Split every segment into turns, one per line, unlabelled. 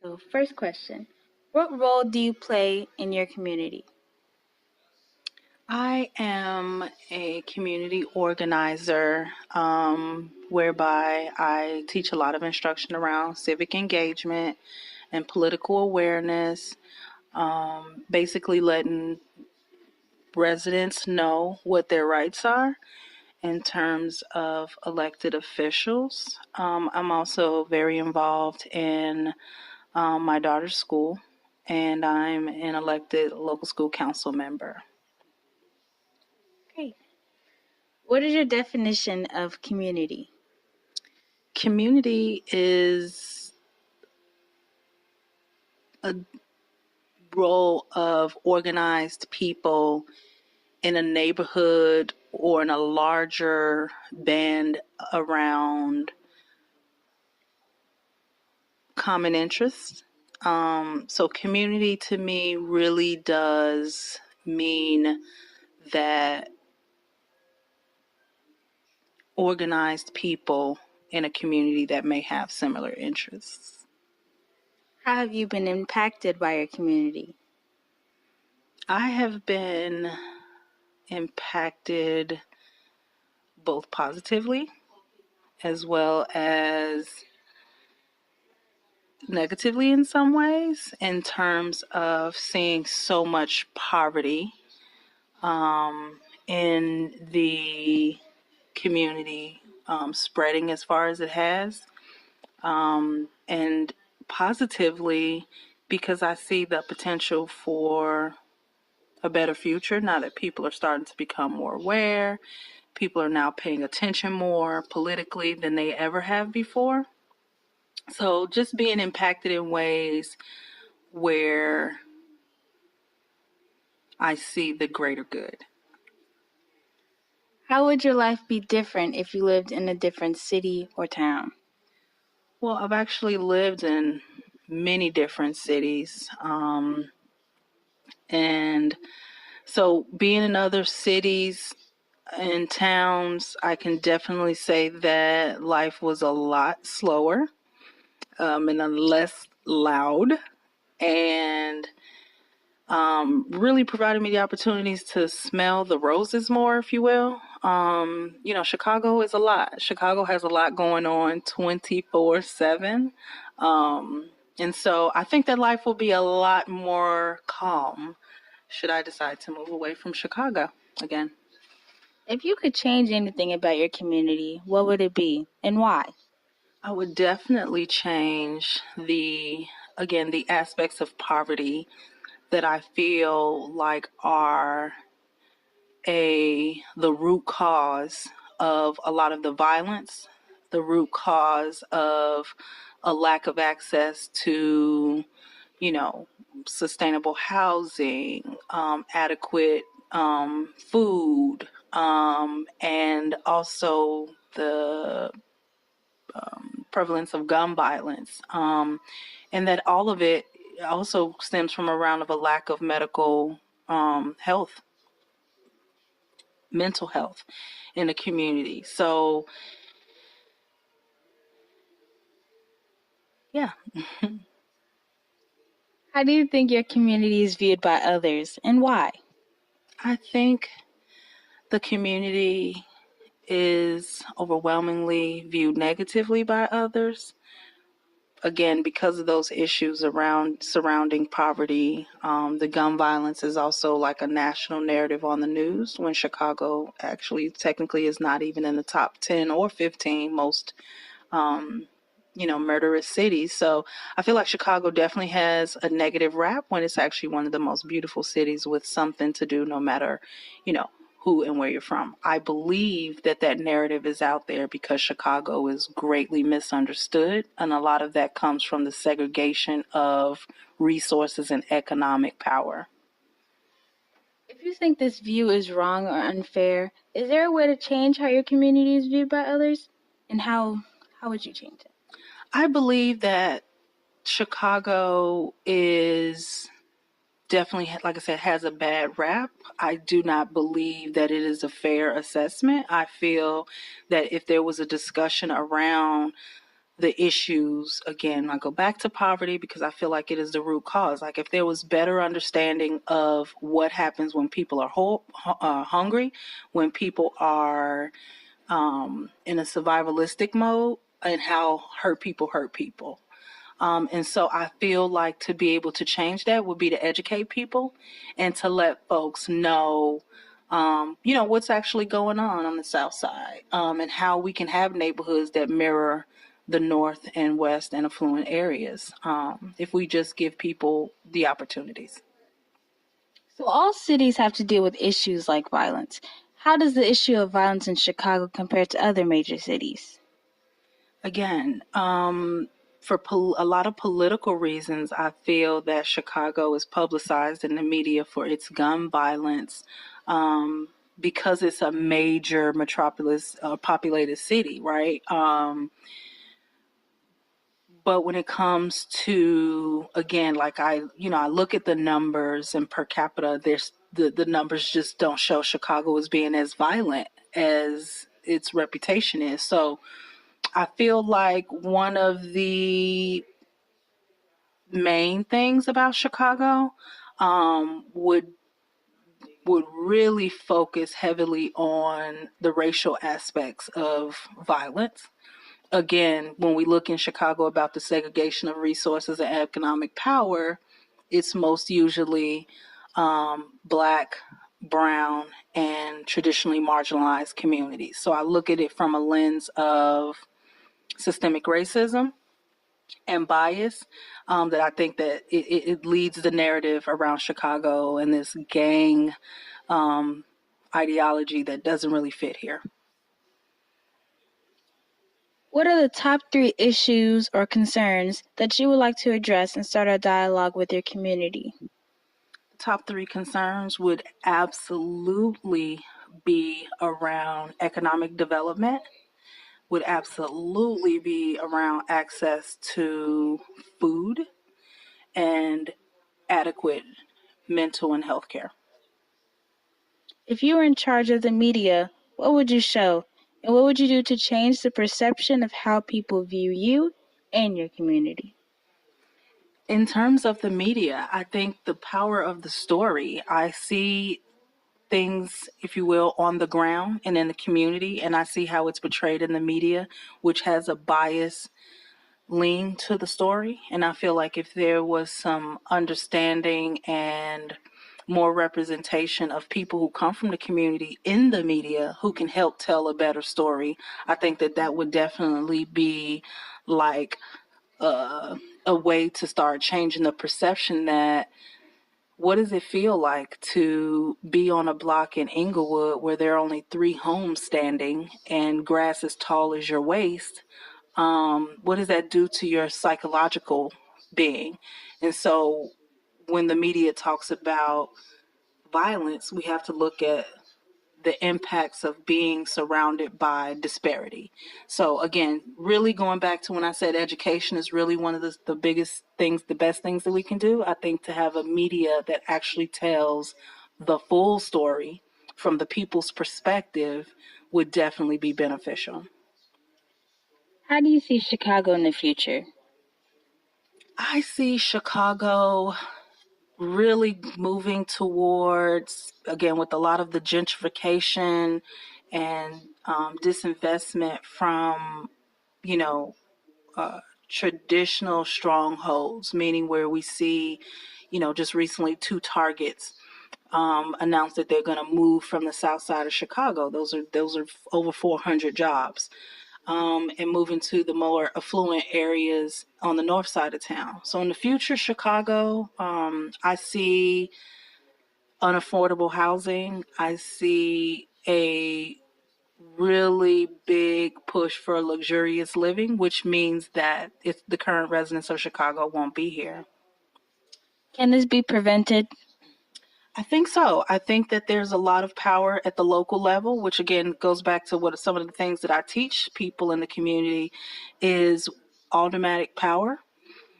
So, first question, what role do you play in your community?
I am a community organizer whereby I teach a lot of instruction around civic engagement and political awareness, basically letting residents know what their rights are in terms of elected officials. I'm also very involved in my daughter's school, and I'm an elected local school council member.
Great. What is your definition of community?
Community is a role of organized people in a neighborhood or in a larger band around common interests. So, community to me really does mean that organized people in a community that may have similar interests.
How have you been impacted by your community?
I have been impacted both positively as well as negatively in some ways, in terms of seeing so much poverty in the community, spreading as far as it has, and positively because I see the potential for a better future now that people are starting to become more aware. People are now paying attention more politically than they ever have before. So just being impacted in ways where I see the greater good.
How would your life be different if you lived in a different city or town?
Well, I've actually lived in many different cities. And so being in other cities and towns, I can definitely say that life was a lot slower and less loud, and really provided me the opportunities to smell the roses more, if you will. Chicago is a lot. Chicago has a lot going on 24/7. And so I think that life will be a lot more calm should I decide to move away from Chicago again.
If you could change anything about your community, what would it be and why?
I would definitely change the aspects of poverty that I feel like are the root cause of a lot of the violence, the root cause of a lack of access to, you know, sustainable housing, adequate food, and also the prevalence of gun violence. And that all of it also stems from a round of a lack of medical health, mental health in the community. So, yeah,
How do you think your community is viewed by others and why?
I think the community is overwhelmingly viewed negatively by others. Again, because of those issues around surrounding poverty, the gun violence is also like a national narrative on the news when Chicago actually technically is not even in the top 10 or 15 most murderous cities. So I feel like Chicago definitely has a negative rap when it's actually one of the most beautiful cities with something to do no matter, you know, who and where you're from. I believe that that narrative is out there because Chicago is greatly misunderstood, and a lot of that comes from the segregation of resources and economic power.
If you think this view is wrong or unfair, is there a way to change how your community is viewed by others? And how would you change it?
I believe that Chicago is definitely, like I said, has a bad rap. I do not believe that it is a fair assessment. I feel that if there was a discussion around the issues. Again, I go back to poverty because I feel like it is the root cause. Like if there was better understanding of what happens when people are hungry, when people are in a survivalistic mode, and how hurt people. And so I feel like to be able to change that would be to educate people and to let folks know, what's actually going on the South Side, and how we can have neighborhoods that mirror the North and West and affluent areas, if we just give people the opportunities.
So all cities have to deal with issues like violence. How does the issue of violence in Chicago compare to other major cities?
Again, for a lot of political reasons, I feel that Chicago is publicized in the media for its gun violence, because it's a major metropolis, populated city, right? But when it comes to, again, like I look at the numbers and per capita, there's the numbers just don't show Chicago as being as violent as its reputation is. So I feel like one of the main things about Chicago, would really focus heavily on the racial aspects of violence. Again, when we look in Chicago about the segregation of resources and economic power, it's most usually Black, brown, and traditionally marginalized communities. So I look at it from a lens of systemic racism and bias, that I think that it leads the narrative around Chicago and this gang ideology that doesn't really fit here.
What are the top 3 issues or concerns that you would like to address and start a dialogue with your community?
Top 3 concerns would absolutely be around economic development, would absolutely be around access to food and adequate mental and health care.
If you were in charge of the media, what would you show? And what would you do to change the perception of how people view you and your community?
In terms of the media, I think the power of the story. I see things, if you will, on the ground and in the community, and I see how it's portrayed in the media, which has a bias lean to the story. And I feel like if there was some understanding and more representation of people who come from the community in the media who can help tell a better story, I think that that would definitely be like a way to start changing the perception that what does it feel like to be on a block in Inglewood where there are only 3 homes standing and grass as tall as your waist? What does that do to your psychological being? And so when the media talks about violence, we have to look at the impacts of being surrounded by disparity. So again, really going back to when I said education is really one of the biggest things, the best things that we can do. I think to have a media that actually tells the full story from the people's perspective would definitely be beneficial.
How do you see Chicago in the future?
I see Chicago really moving towards, again, with a lot of the gentrification and disinvestment from, you know, traditional strongholds, meaning where we see, just recently 2 Targets announced that they're going to move from the south side of Chicago. Those are over 400 jobs. And moving to the more affluent areas on the north side of town. So in the future, Chicago, I see unaffordable housing. I see a really big push for luxurious living, which means that the current residents of Chicago won't be here.
Can this be prevented?
I think so. I think that there's a lot of power at the local level, which again goes back to what some of the things that I teach people in the community is aldermanic power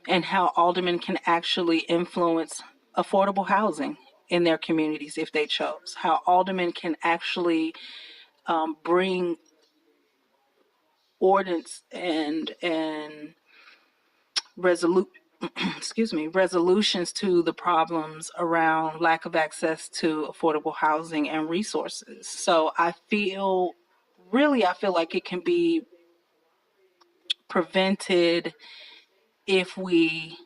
and how aldermen can actually influence affordable housing in their communities if they chose. How aldermen can actually bring ordinance and resolu- resolutions to the problems around lack of access to affordable housing and resources. So I feel like it can be prevented if we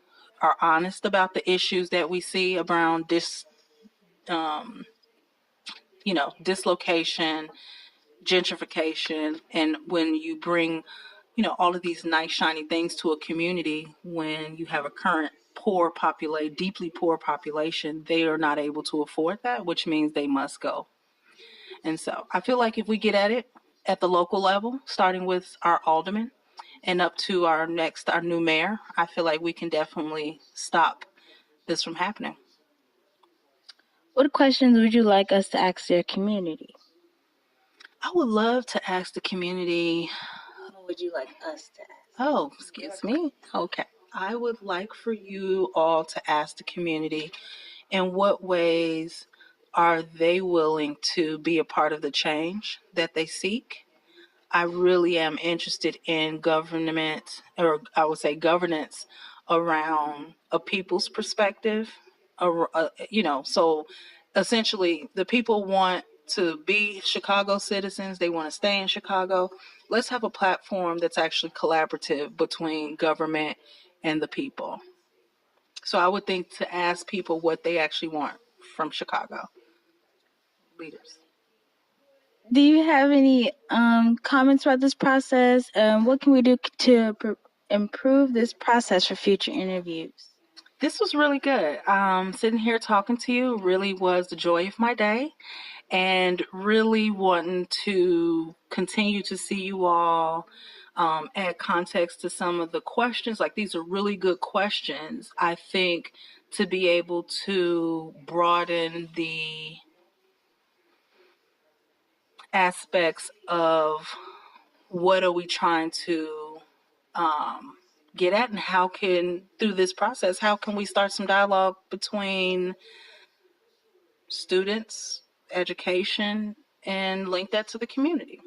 are honest about the issues that we see around um, dislocation, gentrification, and when you bring, all of these nice shiny things to a community, when you have a current deeply poor population, they are not able to afford that, which means they must go. And so I feel like if we get at it at the local level, starting with our aldermen and up to our new mayor, I feel like we can definitely stop this from happening.
What questions would you like us to ask your community?
I would love to ask the community.
What would you like us to ask?
Oh, excuse me. Okay. I would like for you all to ask the community, in what ways are they willing to be a part of the change that they seek? I really am interested in government, or I would say governance, around a people's perspective. So essentially, the people want to be Chicago citizens. They want to stay in Chicago. Let's have a platform that's actually collaborative between government and the people. So I would think to ask people what they actually want from Chicago leaders.
Do you have any comments about this process? What can we do to improve this process for future interviews?
This was really good. Sitting here talking to you really was the joy of my day, and really wanting to continue to see you all add context to some of the questions. Like, these are really good questions, I think, to be able to broaden the aspects of what are we trying to get at, and how can, through this process, how can we start some dialogue between students, education, and link that to the community.